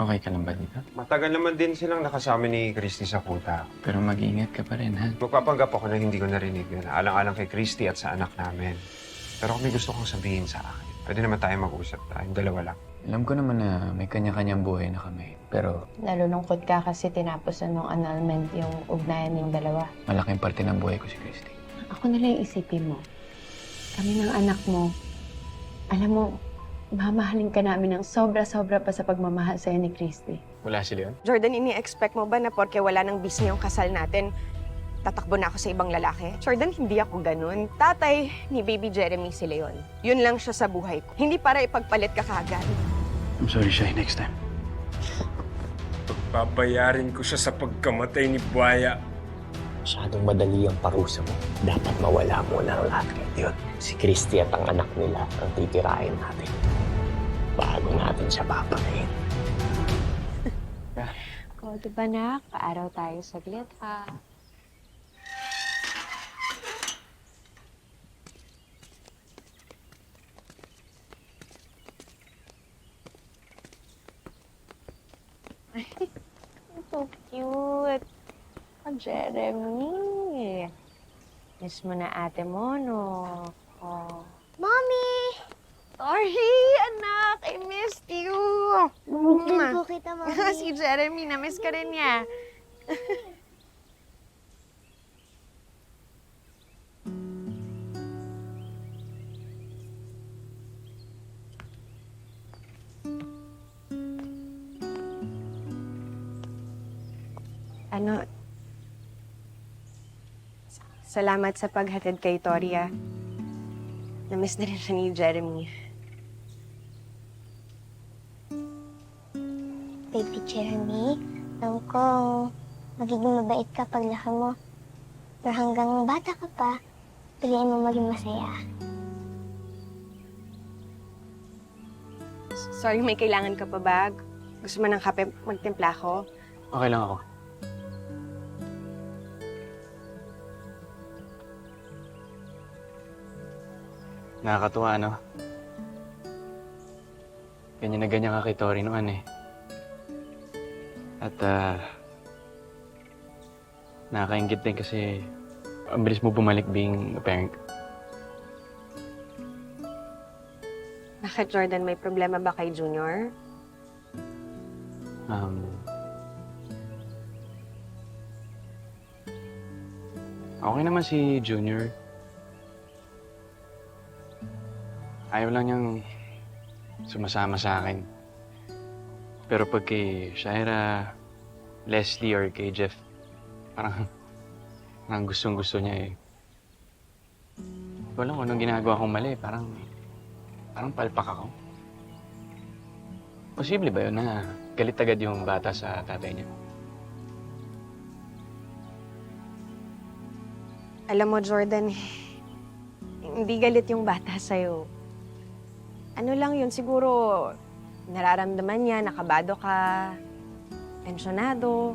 Okay ka lang ba dito? Matagal naman din silang nakasama ni Christy sa kuta. Pero mag-ingat ka pa rin, ha? Magpapanggap ako na hindi ko narinig yun. Alang-alang kay Christy at sa anak namin. Pero kung may gusto kong sabihin sa akin, pwede naman tayo mag-usap. Tayong dalawa lang. Alam ko naman na may kanya-kanyang buhay na kami. Pero Nalulungkot ka kasi tinapos na nung annulment yung ugnayan ng dalawa. malaking parte ng buhay ko si Christy. Ako na lang yung isipin mo. Kami ng anak mo. Alam mo, mamahalin ka namin ng sobra-sobra pa sa pagmamahal sa'yo ni Christy. Wala si Leon? Jordan, ini-expect mo ba na porke wala nang bis yung kasal natin, tatakbo na ako sa ibang lalaki? Jordan, hindi ako ganun. Tatay ni baby Jeremy si Leon. Yun lang siya sa buhay ko. Hindi para ipagpalit ka kagad. I'm sorry, Shai. Next time. Pagbabayarin ko siya sa pagkamatay ni Buhaya. Masyadong madali ang parusa mo. Dapat mawala muna ang lahat ngayon. Si Christy at ang anak nila ang titirahin natin. Bago natin siya papatayin. O, diba nak? Paaraw tayo saglit, ha? So cute. Oh, Jeremy. Miss mo na ate mo, no? Oh. Mommy! Sorry, anak! I missed you! Din po kita, Mami. Si Jeremy, na-miss ka rin niya. Ano? Salamat sa paghatid kay Toria. Na-miss na rin siya ni Jeremy. Baby Jeremy, alam ko, magiging mabait ka paglaki mo. Pero hanggang bata ka pa, piliin mo maging masaya. Sorry, may kailangan ka pa ba? Gusto mo ng kape? Magtimpla ko? Okay lang ako. Nakakatuwa, no? Ganyan na ganyan ka kay Tori noon, eh. At, nakakaingit din kasi ang bilis mo bumalik being a parent. Bakit, Jordan? May problema ba kay Junior? Okay naman si Junior. Ayaw lang niyang sumasama sa akin. Pero pag kay Shaira, Leslie, or kay Jeff, parang gustong-gusto niya, eh. Wala ko anong ginagawa kong mali. Parang palpak ako. Posible ba yun na galit agad yung bata sa tatay niya? Alam mo, Jordan, hindi galit yung bata sa'yo. Ano lang yun, siguro nararamdaman niya, nakabado ka, tensyonado.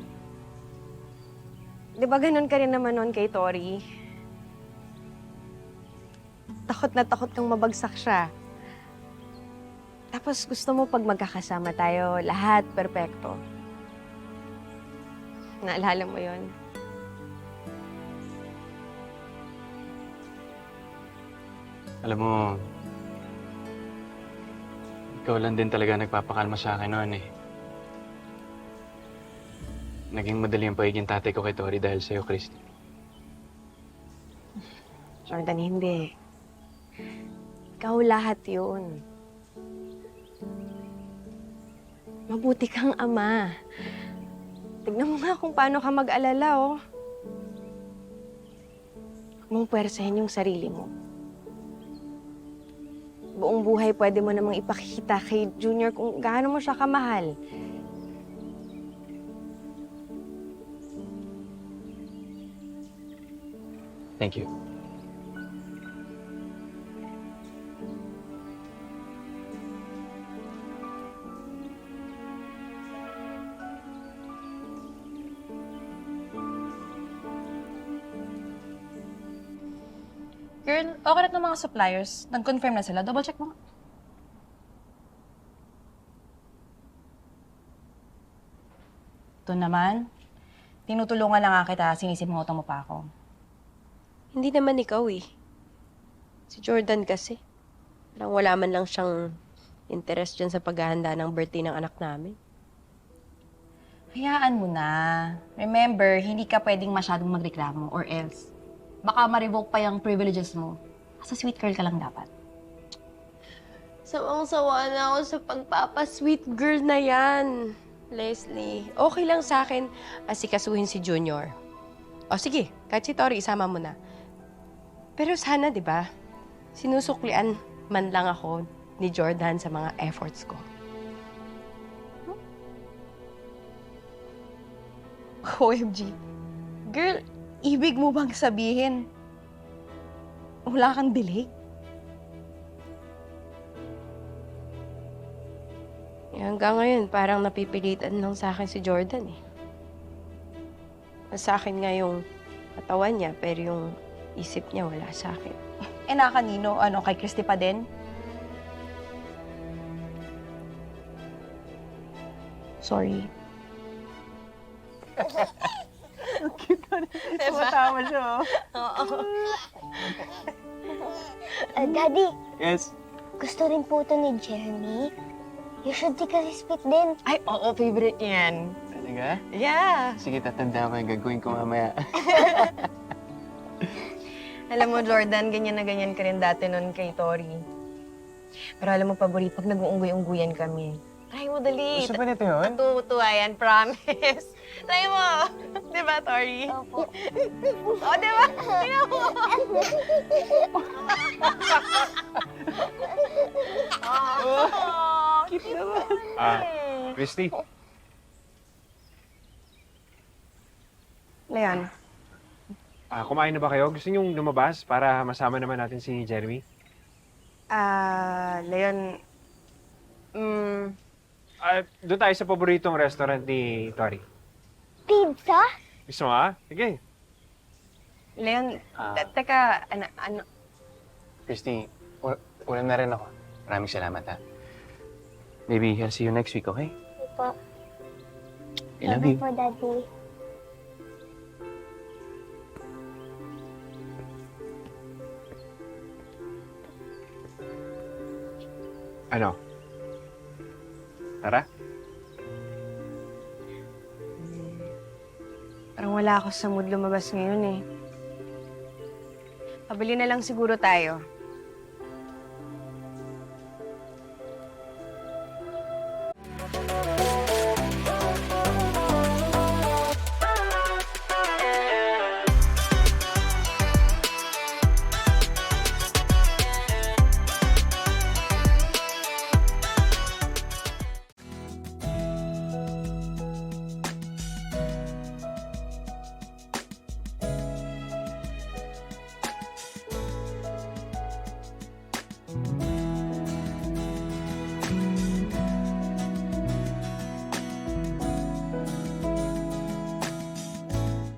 Di ba ganun ka rin naman nun kay Tori? Takot na takot kang mabagsak siya. Tapos gusto mo pag magkakasama tayo, lahat perpekto. Naalala mo yun? Alam mo, ikaw lang din talaga nagpapakalma sa akin noon, eh. Naging madali ang pagiging tatay ko kay Tori dahil sa'yo, Christy. Jordan, hindi. Ikaw lahat yun. Mabuti kang ama. Tignan mo nga kung paano ka mag-alala, oh. Huwag mong puwersahin yung sarili mo. Buong buhay pwede mo namang ipakita kay Junior kung gaano mo siya kamahal. Thank you. Girl, okay na ng mga suppliers. Nag-confirm na sila. Double check mo. Ito naman, tinutulungan lang nga kita, sinisimutan mo pa ako. Hindi naman ikaw eh. Si Jordan kasi. Parang wala man lang siyang interest dyan sa paghahanda ng birthday ng anak namin. Hayaan mo na. Remember, hindi ka pwedeng masyadong magreklamo or else. Baka ma-revoke pa yung privileges mo. Sa sweet girl ka lang dapat. Sawang-sawa na ako sa pagpapa-sweet girl na yan. Leslie, okay lang sa akin asikasuhin si Junior. O sige, kahit si Tori, isama mo na. Pero sana, di ba, sinusuklian man lang ako ni Jordan sa mga efforts ko. OMG. Girl, ibig mo bang sabihin wala kang delay? Hanggang ngayon, parang napipilitan lang sa akin si Jordan eh. Sa akin nga yung katawan niya, pero yung isip niya wala sa akin. Eh na kanino? Ano, kay Christy pa din? Sorry. Tumatawa siya, oh. Daddy, Yes? gusto rin po ito ni Jeremy. You should take a respect din. Ay, oo, favorite yan. Talaga? Yeah. Sige, tatanda ko yung gagawin ko mamaya. Alam mo, Jordan, ganyan na ganyan ka rin dati nun kay Tori. Pero alam mo, paborito, pag nag-uunggoy-ungguyan kami. Try mo, dali. Gusto ba nito yun? Tutuwa yan, promise. Try mo. Di ba, Tori? Opo. Oo, di ba? Tingnan mo. Oh, cute naman. Christy, Leon, kumain na ba kayo? Gusto niyong lumabas para masama naman natin si Jeremy? Leon, Doon tayo sa paboritong restaurant ni Tori. Pizza? Gusto mo Sige. Leon, Ah. teka, ano, Christy, ulam na rin ako. Maraming salamat, ha? Maybe I'll see you next week, okay? Opo. I love you. po, Daddy. Ano? Tara? parang wala ako sa mood lumabas ngayon eh. Pabili na lang siguro tayo.